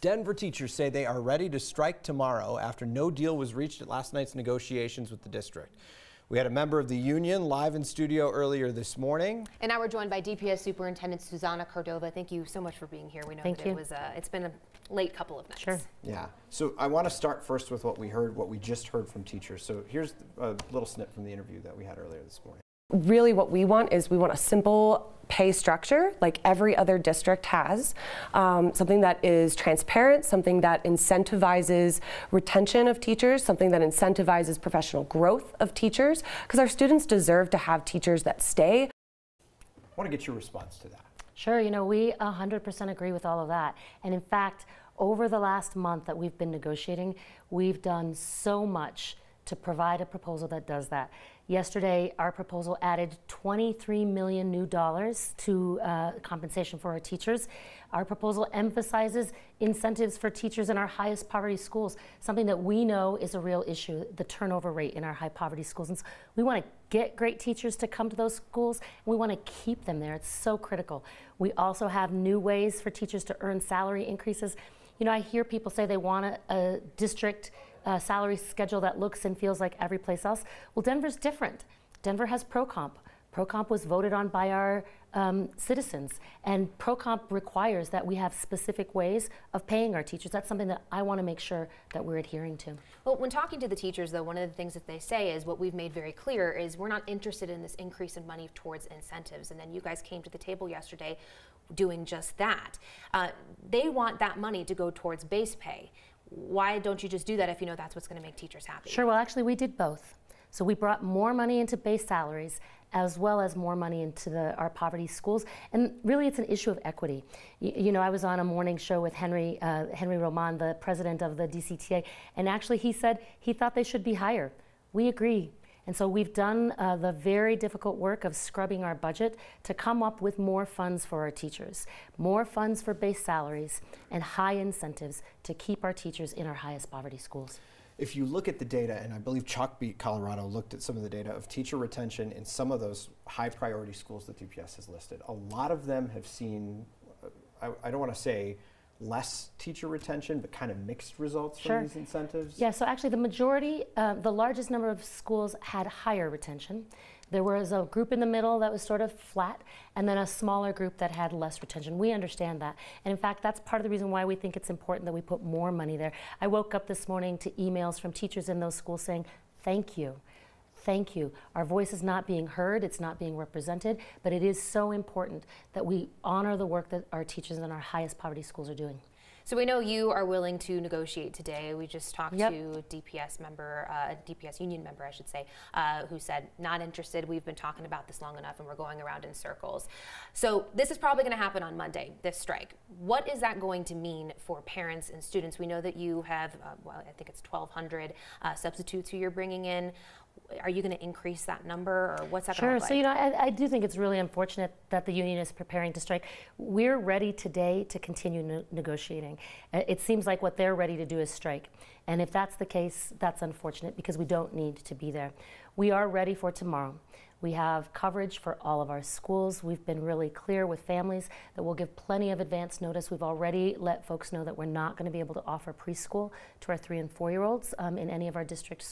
Denver teachers say they are ready to strike tomorrow after no deal was reached at last night's negotiations with the district. We had a member of the union live in studio earlier this morning. And now we're joined by DPS Superintendent Susana Cordova. Thank you so much for being here. We know that it's been a late couple of nights. Sure. Yeah. So I want to start first with what we just heard from teachers. So here's a little snip from the interview that we had earlier this morning. Really what we want is we want a simple pay structure like every other district has, something that is transparent, something that incentivizes retention of teachers, something that incentivizes professional growth of teachers, because our students deserve to have teachers that stay. I want to get your response to that. Sure, you know, we 100% agree with all of that. And in fact, over the last month that we've been negotiating, we've done so much to provide a proposal that does that. Yesterday, our proposal added $23 million new dollars to compensation for our teachers. Our proposal emphasizes incentives for teachers in our highest poverty schools, something that we know is a real issue, the turnover rate in our high poverty schools. And so we want to get great teachers to come to those schools, and we want to keep them there. It's so critical. We also have new ways for teachers to earn salary increases. You know, I hear people say they want a district salary schedule that looks and feels like every place else. Well, Denver's different. Denver has pro-comp. Pro-comp was voted on by our citizens, and pro-comp requires that we have specific ways of paying our teachers. That's something that I want to make sure that we're adhering to. Well, when talking to the teachers, though, one of the things that they say is what we've made very clear is we're not interested in this increase in money towards incentives, and then you guys came to the table yesterday doing just that. They want that money to go towards base pay. Why don't you just do that if you know that's what's going to make teachers happy? Sure, well actually we did both. So we brought more money into base salaries as well as more money into our poverty schools. And really it's an issue of equity. You know, I was on a morning show with Henry Roman, the president of the DCTA, and actually he said he thought they should be higher. We agree. And so we've done the very difficult work of scrubbing our budget to come up with more funds for our teachers, more funds for base salaries, and high incentives to keep our teachers in our highest poverty schools. If you look at the data, and I believe Chalkbeat Colorado looked at some of the data of teacher retention in some of those high priority schools that DPS has listed, a lot of them have seen, I don't want to say less teacher retention, but kind of mixed results from these incentives? Yeah, so actually the majority, the largest number of schools had higher retention. There was a group in the middle that was sort of flat, and then a smaller group that had less retention. We understand that. And in fact, that's part of the reason why we think it's important that we put more money there. I woke up this morning to emails from teachers in those schools saying, thank you. Thank you. Our voice is not being heard, it's not being represented, but it is so important that we honor the work that our teachers in our highest poverty schools are doing. So we know you are willing to negotiate today. We just talked to a DPS member, a DPS union member, I should say, who said, not interested. We've been talking about this long enough and we're going around in circles. So this is probably going to happen on Monday, this strike. What is that going to mean for parents and students? We know that you have, well, I think it's 1,200 substitutes who you're bringing in. Are you going to increase that number, or what's that going to look like? So, you know, I do think it's really unfortunate that the union is preparing to strike. We're ready today to continue negotiating. It seems like what they're ready to do is strike. And if that's the case, that's unfortunate because we don't need to be there. We are ready for tomorrow. We have coverage for all of our schools. We've been really clear with families that we'll give plenty of advance notice. We've already let folks know that we're not going to be able to offer preschool to our 3- and 4-year-olds in any of our district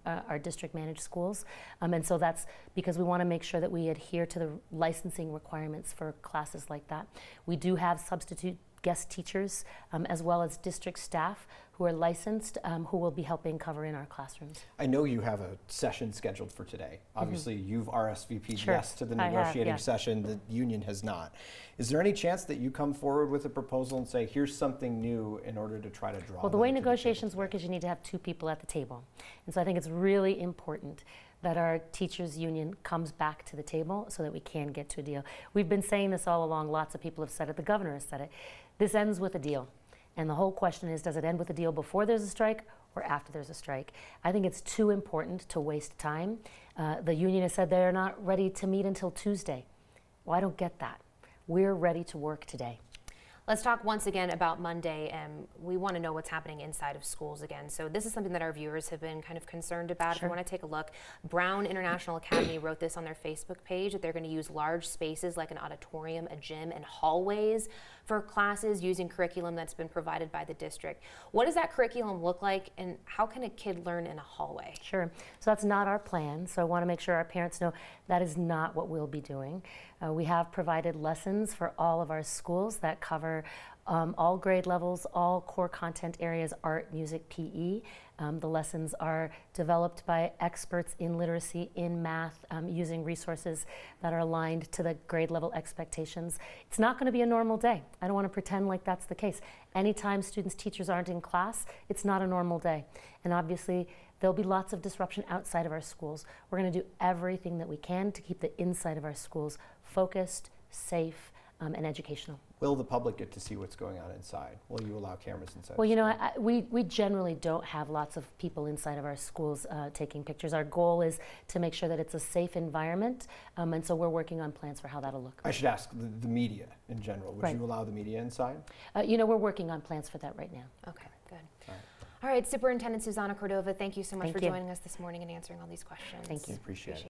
our district managed schools. And so that's because we want to make sure that we adhere to the licensing requirements for classes like that. We do have substitute guest teachers as well as district staff who are licensed who will be helping cover in our classrooms. I know you have a session scheduled for today. Obviously you've RSVP'd yes to the negotiating session. The union has not. Is there any chance that you come forward with a proposal and say, here's something new in order to try to draw? Well, the way negotiations work is you need to have 2 people at the table. And so I think it's really important that our teachers union comes back to the table so that we can get to a deal. We've been saying this all along. Lots of people have said it. The governor has said it. This ends with a deal. And the whole question is, does it end with a deal before there's a strike or after there's a strike? I think it's too important to waste time. The union has said they're not ready to meet until Tuesday. Well, I don't get that. We're ready to work today. Let's talk once again about Monday, and we want to know what's happening inside of schools again. So this is something that our viewers have been kind of concerned about. Sure. If you want to take a look, Brown International Academy wrote this on their Facebook page, that they're going to use large spaces like an auditorium, a gym, and hallways for classes using curriculum that's been provided by the district. What does that curriculum look like, and how can a kid learn in a hallway? Sure. So that's not our plan. So I want to make sure our parents know that is not what we'll be doing. We have provided lessons for all of our schools that cover all grade levels, all core content areas, art, music, PE. The lessons are developed by experts in literacy, in math, using resources that are aligned to the grade level expectations. It's not going to be a normal day. I don't want to pretend like that's the case. Anytime students, teachers aren't in class, it's not a normal day. And obviously, there'll be lots of disruption outside of our schools. We're going to do everything that we can to keep the inside of our schools focused, safe, and educational. Will the public get to see what's going on inside? Will you allow cameras inside? Well, you know, we generally don't have lots of people inside of our schools taking pictures. Our goal is to make sure that it's a safe environment, and so we're working on plans for how that'll look. I should ask the media in general. Would you allow the media inside? You know, we're working on plans for that right now. Okay, good. All right, Superintendent Susana Cordova, thank you so much for joining us this morning and answering all these questions. Thank you. Appreciate it.